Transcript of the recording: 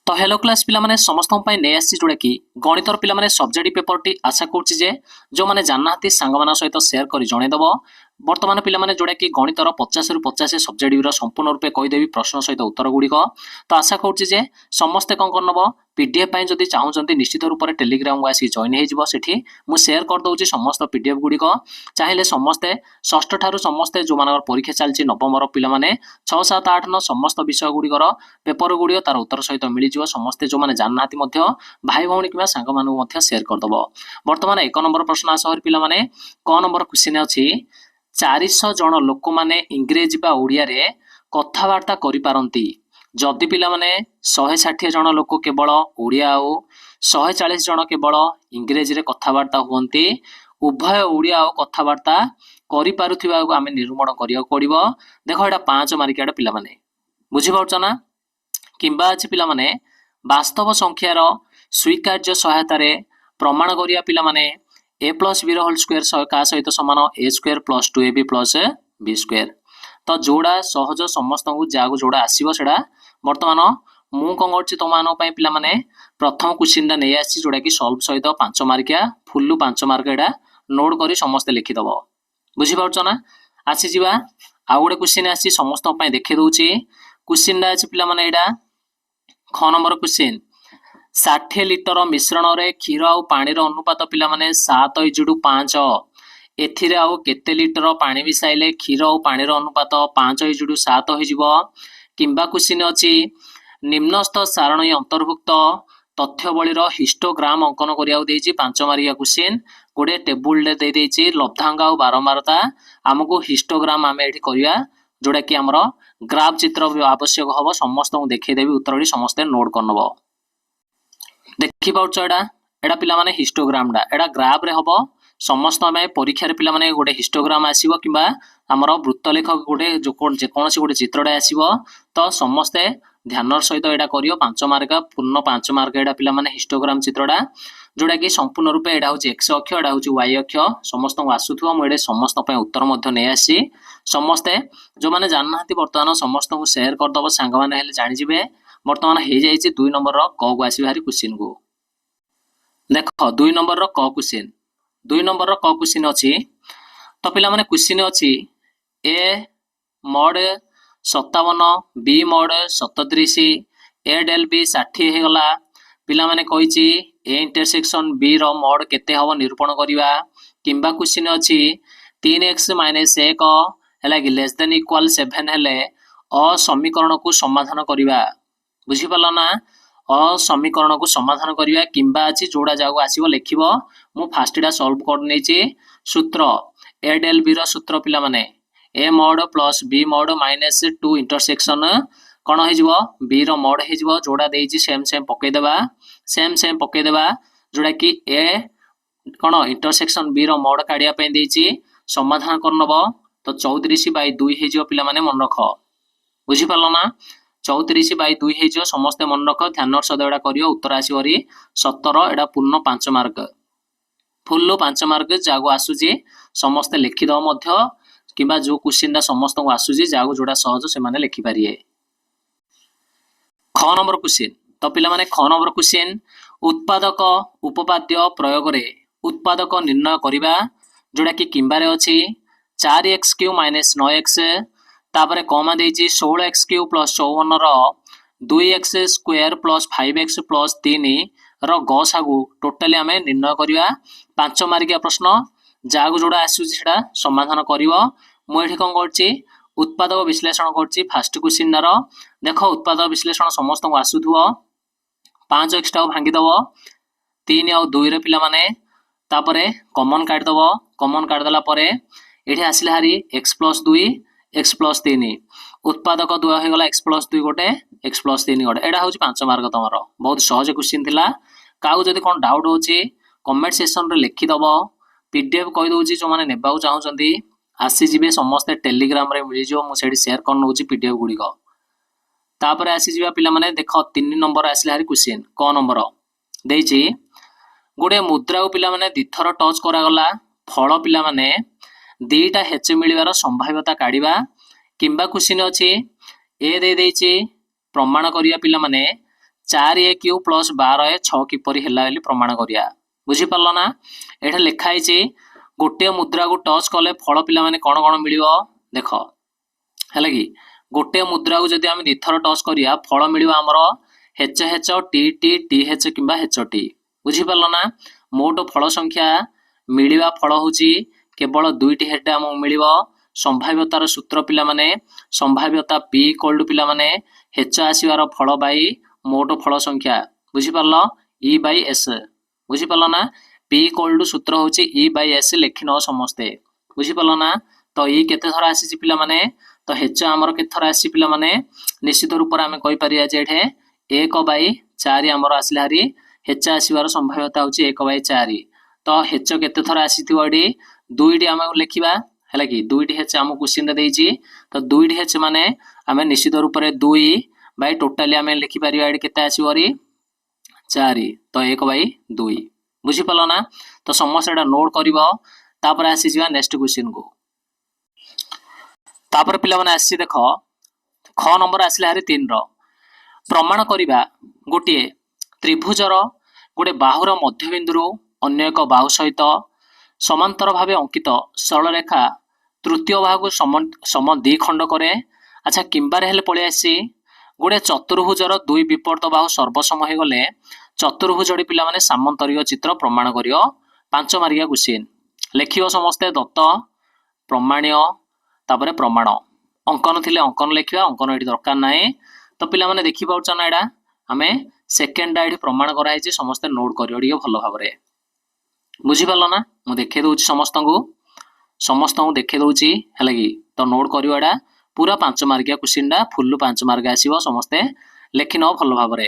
तो hello class पिला माने समस्त नहीं आसी जोड़ा कि गणितर पिला माने सब्जेक्ट पेपर टी आशा करुच्ची जे जो मैंने जानना सांग मान सहित सेयार कर जनईदेव बर्तमान पिला माने जोड़ा कि गणितर 50 रु 50 सब्जेक्ट संपूर्ण रूपे कहीदेवी प्रश्न सहित उत्तर गुड़िक तो आशा करुच्ची जे समस्ते कौन करनब पीडीएफ जदि चाहूँगी निश्चित रूप से टेलीग्राम को आसिक जॉइन होती मुझे सेयार करदे समस्त पीडीएफ गुड़िक चाहिए समस्ते षष्ठ ठारू समस्ते जो मान परीक्षा चलती नवम पिला माने 6, 7, 8, 9 समस्त विषय गुड़िकर पेपर गुड़िक तार उत्तर सहित मिल समस्ते जो मैंने जानना भाई भौणी कि सांग मानू सेयार करदब। बर्तमान 1 नंबर प्रश्न आस पिला माने क नंबर क्वेश्चन अच्छी 400 जन लोक माने इंग्रेजी बा ओडिया रे कथबार्ता करिपारंती जदि पिला माने 160 जन लोक केवल ओडिया और 140 जन केवल इंग्रेजी रे कथबार्ता हुंती उभय ओडिया और कथबार्ता करिपारुथिबा आमे निरूपण करिया पड़िबो। देखो एटा 5 मार्किया पिला माने बुझि पाउछ ना किंबा अछि पिला माने वास्तव संख्यार स्वीकार्य सहायता रे प्रमाण करिया पिला माने A plus B whole square का सहित समान A square plus 2ab plus B square तो जोड़ा सहज समस्त को जहाँ जोड़ा आसो से बर्तमान मु कौन कर तुम पिला माने प्रथम क्वेश्चन नहीं आसी जोड़ा कि सल्व सहित 5 मार्किया फुल्लु 5 मार्क एटा नोट कर समस्ते लिखिदब बुझीपार ना आसी जा आउ गोटे क्वेश्चन आसी समस्त देखी दूसरी क्वेश्चन अच्छी पिला माने एटा ख नंबर क्वेश्चन 60 लिटर मिश्रण रे क्षीर आ पानी अनुपात पिला माने 7:5 एथिरे आउ केते लिटर पानी मिसाइले क्षीर और पानी अनुपात 5:7 हो किंबा क्वेश्चन अच्छी निम्नस्थ सारणी अंतर्भुक्त तथ्यवलीर हिस्टोग्राम अंकन करिया 5 मार्किया क्वेश्चन गोटे टेबुल दे देछि लब्धांक और बारंबारता आमको हिस्टोग्राम आम एठी करिया जोड़ा कि आमर ग्राफ चित्र आवश्यक हम समस्त देखदेवी उत्तर समस्ते नोट करनब देखि पाउछ एटा पिला माने हिस्टोग्राम एटा ग्राफ रे हबो समस्त आम परीक्षा पिला माने गोटे हिस्टोग्राम आसीबो किंबा आमर वृत्तलेख गोटे जेकोसी गोटे चित्रटा आसीबो तो समस्ते ध्यान सहित एटा करियो 5 मार्क पूर्ण 5 मार्क एटा पिला माने हिस्टोग्राम चित्रटा जोड़ा कि संपूर्ण रूपे एटा होची x अक्ष एटा होची y अक्ष समस्त को आसुथुवा मु एडे समस्त पे उत्तर मध्य नै आसी समस्ते जो माने जाननाहती वर्तमान समस्त को शेयर कर दबो सांग माने हेले जानि जिवे वर्तमान हे जाईची 2 नंबर रो क को आसी भारी क्वेश्चन को देखो 2 नंबर रो क क्वेश्चन 2 नंबर रो क क्वेश्चन अछि तो पिला माने क्वेश्चन अछि A mod 57 B mod 37 A डेल बी 60 हे गला पिला माने कहिची ए इंटरसेक्शन बी रो mod केते हबो निरूपण करिवा किंबा क्वेश्चन अछि 3x - 1 हैला कि लेस देन इक्वल 7 हेले अ समीकरण को समाधान करिवा बुझी पाला ना अ समीकरण को समाधान करिवा किंबा अछि जोड़ा जागो आसीबो लेखिबो मु फास्टडा सॉल्व कर नेची सूत्र ए डेल बी रो सूत्र पिला माने A mod plus B mod -2 intersection कौन हो बी रो mod हो जोड़ा देइछि सेम सेम पकई देबा जोड़ा कि ए कौन इंटरसेक्शन बी रो mod काढिया पे देइछि समाधान करनब तो 34/2 हो पिला माने मन रख बुझी पालो ना 34/2 हो समस्ते मन रख ध्यान सदा करियो उत्तर आसीबरी 17 एडा पूर्ण 5 मार्क फुल्लु 5 मार्क जागो आसुची समस्ते लिखिदब मध्य किंबा जो क्वेश्चन समस्त को आसुची जागो जोड़ा सहज से माने लिखि पारिए। ख नंबर क्वेश्चन तो पिला माने ख नंबर क्वेश्चन उत्पादक उपपाद्य प्रयोग रे उत्पादक निर्णय करिबा जोड़ा कि किंबारे अछि 4x³ - 9x तापरे कमा देइछि 16x³ + 54 रो 2x² + 5x + 3 रो गसागु टोटली आमे निर्णय करिबा 5 मार्किया प्रश्न जागु जोड़ा आसुछि सेटा समाधान करिवो मु एठी कोन करछि उत्पादक विश्लेषण करछि फास्ट क्वेश्चन रो देखो उत्पादक विश्लेषण समस्त को आसुथुओ 5x टा भांगी दबो 3 और 2 रे पिला माने तापरे कॉमन काट दबो कॉमन काट दला परे एठी आसिला हारी x + 2 x + 3 उत्पादक 2 हे गला x + 2 गोटे x + 3 गोटे एडा होची 5 मार्क तमरो बहुत सहज क्वेश्चन थिला काउ जदी कोन डाउट होची कमेंट सेक्शन रे लिखि दबो पीडीएफ कहि दोची जो माने नेबाउ चाहउचंदी आसी जिवे समस्त टेलीग्राम रे मिली जो मु सेडी शेयर कर नउची पीडीएफ गुडी को तापरे आसी जिवा पिला माने देखो 3 नंबर आसिला हारी क्वेश्चन क नंबर देइची गोटे मुद्रा को पिला माने दिथर टच करा गला फल पिला माने दीटा हेच मिलिबार संभाव्यता काढिबा किंबा क्वेश्चन अछि ए दे देइची प्रमाण करिया पिला माने 4a क्यू प्लस 12a 6 किपरि हैला बोली प्रमाण करिया बुझी पारलो ना एठा लिखा है गोटे मुद्रा को टच कले फल पिला माने कोन कोन मिलिबो देखो हैला कि गोटे मुद्रा को जदि हम दिथर टच करिया फल मिलिबो हमर H H T T T H किबा एच टी बुझी पारलो ना मोट फल संख्या मिलिबा फल होची केवल दुईटी हेड हमको मिलिबो संभाव्यतार सूत्र पिला माने संभाव्यता p इक्वल टू पिला माने h आसीबार फल बाई मोट फल संख्या बुझी पारलो e बाई s बुझी पारलो ना p इक्वल टू सूत्र होची e बाई s लिखि न समस्ते बुझी पारलो ना तो e केते थरा आसी पिला माने तो h हमर केते थरा आसी पिला माने निश्चित रूप रे हमें कहि परिया जे एठे 1 बाई 4 हमर आसिला हरी h आसीबार संभाव्यता होची 1 बाई 4 तो h केते थरा आसीथिबो एडी दुईटी आम लिखा है कि दुईटी हेच आम क्वेश्चन देइछि तो दुईटी हेच माने आम निश्चित रूप से 2 बाई टोटाली आम लिखिपर ये केते आसबरी 4 तो 1 बाई 2 बुझीपाल ना तो समस्या नोट कर आसीजा नेक्स्ट क्वेश्चन को तापर पिला माने आसी देख ख नंबर आसला हरी 3 प्रमाण करवा गोटे त्रिभुजर गोटे बाहुर मध्यबिंदु अन्य एक बाहु सहित समांतर भावे अंकित सरल रेखा तृतीय बाहु सम द्विखंड करे अच्छा किंबार हेले पळि आसी गोटे चतुर्भुजर दुई विपरीत बाहु सर्वसम हो गले चतुर्भुजड़ी पिला माने सामंतरिक चित्र प्रमाण करियो 5 मार्किया क्वेश्चन लिखियो समस्ते दत्त प्रमाण्य तापरे प्रमाण अंकन थिले अंकन लिखिया अंकन एठी दरकार नाही तो पिला माने देखि पाउछ ना एडा हमें सेकेंड एठी प्रमाण कराई छी समस्ते नोट करियो डियो भलो भाबरे बुझी पारलो ना मु देखे दउची समस्त देखे दउची हैला कि तो नोट करियो एडा पूरा 5 मार्किया क्वेश्चन डा फुल्लु 5 मार्क आसीबो समस्ते लेखि न भलो भाबरे।